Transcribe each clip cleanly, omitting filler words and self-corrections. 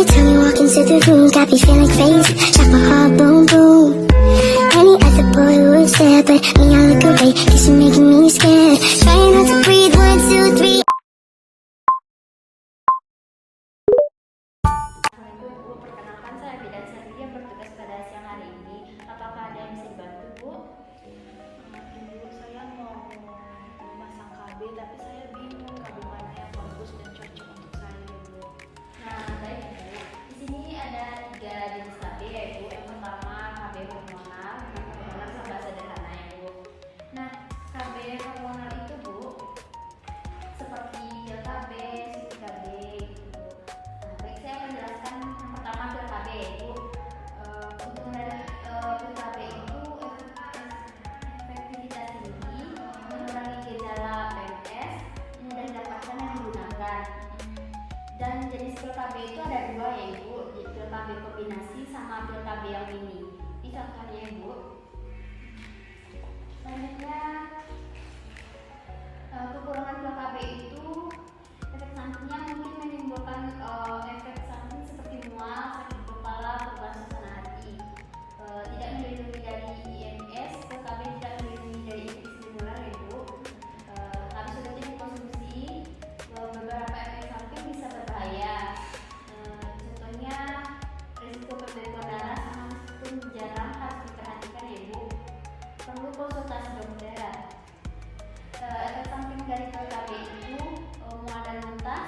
Every time you walk into the room, got me feeling crazy. Shock my heart, boom, boom. Any other boy would stare, but me, I look away, cause you're making me scared. Trying not to breathe, 1, 2, 3. Perkenalkan, saya Bidan Servi yang bertugas pada siang hari ini. Apakah ada yang bisa dibantu, Bu? Ibu, saya mau memasang KB, tapi saya bingung KB mana yang bagus dan cocok untuk saya, Ibu. Nah, baik Bu. Di sini ada 3 jenis KB, yaitu yang pertama KB hormonal, sama sederhana ya Bu. Nah, KB hormonal itu Bu, seperti pil KB, suntik KB gitu. Nah, baik saya menjelaskan yang pertama pil KB yaitu keuntungan dari pil KB itu efektivitas tinggi, mengurangi gejala PMS, mudah didapatkan dan digunakan. Dan jenis pil KB itu ada 2 yaitu pil KB kombinasi sama pil KB yang mini. Ini contohnya ya Bu. Selanjutnya kekurangan pil KB itu efek sampingnya mungkin menimbulkan efek samping seperti mual, sakit kepala, perubahan suasana hati. Tidak melindungi dari IMS, pil KB tidak melindungi dari infeksi menular ya Bu. Habis sudah dikonsumsi, beberapa efek samping bisa berbahaya. Contohnya risiko pembekuan darah sama meskipun jarang harus diperhatikan ya Bu. Perlu konsultasi dokter. Efek samping dari pil KB itu mual dan muntah,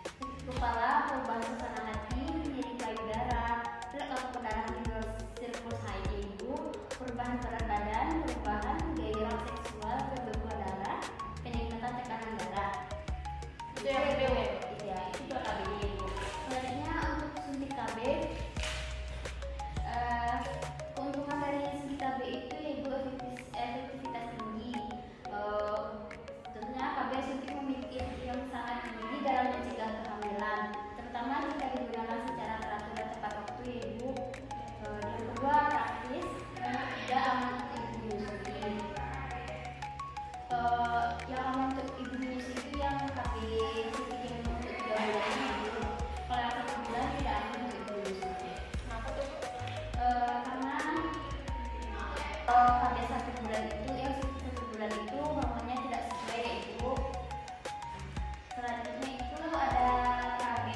sakit kepala, perubahan suasana hati, nyeri payudara, plek atau pendarahan di luar sirkulus HID, perubahan berat badan, perubahan gairah seksual, pembekuan darah, peningkatan tekanan darah. Itu yang PW. Ya, itu pil KB Ibu. Selanjutnya untuk suntik KB, keuntungan dari suntik KB itu yaitu efektivitas tinggi. Tentunya KB suntik memiliki efek yang sangat tinggi dalam mencegah kehamilan, terutama jika digunakan secara teratur dan tepat waktu ya Ibu. Yang kedua praktis, yang ketiga aman untuk ibu menyusui. Yang aman untuk ibu menyusui itu yang KB suntik yang untuk 3 bulan ini Ibu. Kalau yang 1 bulan tidak aman untuk ibu menyusui. Kenapa tuh? Karena KB 1 bulan itu yang 1 bulan itu hormonnya tidak sesuai ya Ibu. Selanjutnya itu ada KB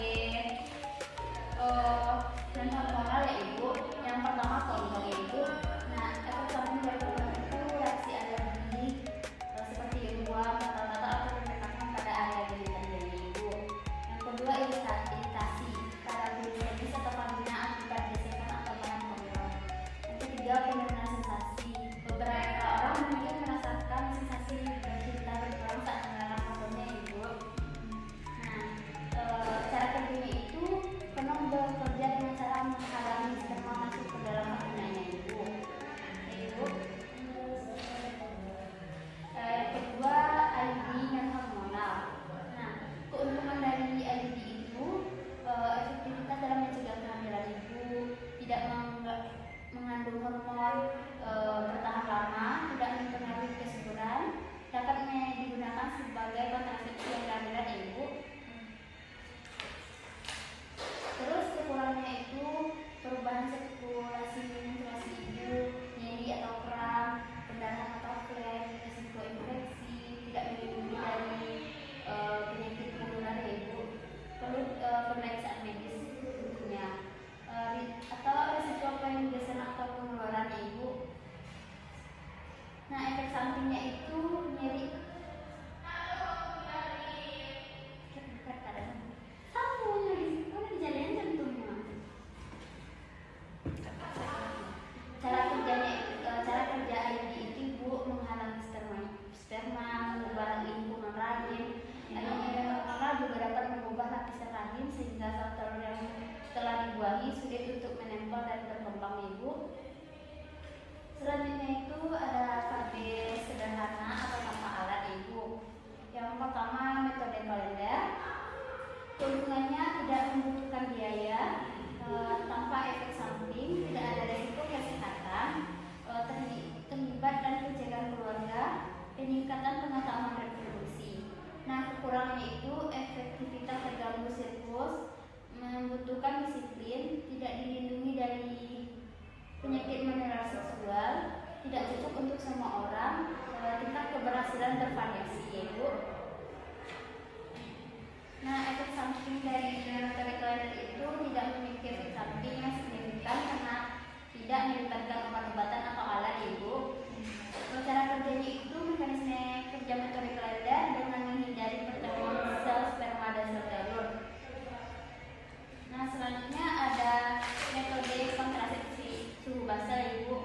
non hormonal ya Ibu. Yang pertama kondom ya Ibu. Nah, efek samping dari kondom itu reaksi alergi seperti demam, gatal-gatal atau pembekangan pada area genital ya Ibu. Yang kedua iritasi karena penis atau vagina akibat gesekan atau panas kondom. Yang ketiga penurunan sensasi. Beberapa orang mungkin merasakan sensasi bercinta berjuang saat mengenakan kondomnya ya Ibu. Nah, cara kerjanya itu kondom bekerja dengan cara menghalangi sperma masuk ke dalam vaginanya Ibu. Ibu. Yang kedua IUD non hormonal. Nah, keuntungan dari IUD itu efektivitas dalam mencegah kehamilan Ibu, tidak mengandung hormon, bertahan lama, tidak mempengaruhi kesuburan, dapat digunakan sebagai kontrasepsi yang kehamilan Ibu. Terus kekurangannya itu perubahan sirkulasi menstruasi Ibu, nyeri atau kram, pendarahan atau flek, risiko infeksi, tidak melindungi dari penyakit menular ya Ibu. Perlu pemeriksaan medis tentunya. Atau risiko penggeseran atau penularan ya Ibu. Nah, efek sampingnya itu nyeri. Cara kerja IUD itu Ibu menghalangi sperma, mengubah lingkungan rahim. IUD hormonal juga dapat mengubah lapisan rahim sehingga sel telur yang setelah dibuahi sulit untuk menempel dan berkembang Ibu. Selanjutnya itu ada KB sederhana atau tanpa alat Ibu. Yang pertama metode kalender. Keuntungannya tidak membutuhkan biaya, tanpa efek samping, tidak ada risiko kesehatan, terlibat dan penjagaan keluarga, peningkatan pengetahuan reproduksi. Nah, kekurangannya itu efektivitas terganggu siklus, membutuhkan disiplin, tidak dilindungi dari penyakit menular seksual, tidak cocok untuk semua orang, tingkat keberhasilan bervariasi ya Bu. Nah, efek samping dari neurotonic glider itu tidak memiliki efek samping yang signifikan karena tidak melibatkan obat-obatan atau alat ya Bu. Cara kerjanya itu mekanisme kerja motorik glider dengan menghindari pertemuan sel sperma dan sel telur. Nah, selanjutnya ada metode kontrasepsi suhu basal ya Bu.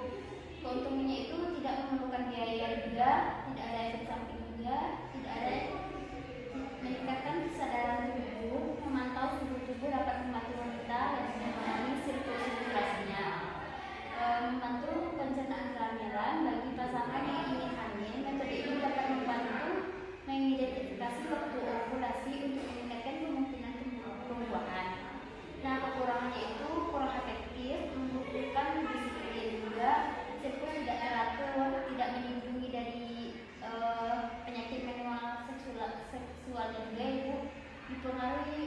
Keuntungannya itu tidak memerlukan biaya juga, tidak ada efek samping juga, tidak ada meningkatkan kesadaran tubuh, memantau suhu tubuh dapat membantu wanita dan memahami siklus menstruasinya, membantu pencernaan kehamilan bagi pasangan yang ingin hamil. Metode ini dapat membantu mengidentifikasi waktu ovulasi untuk meningkatkan kemungkinan pembuahan. Nah, kekurangannya itu kurang efektif, membutuhkan disiplin juga, siklus tidak teratur, tidak melindungi dari penyakit manual seksual juga Ibu, dipengaruhi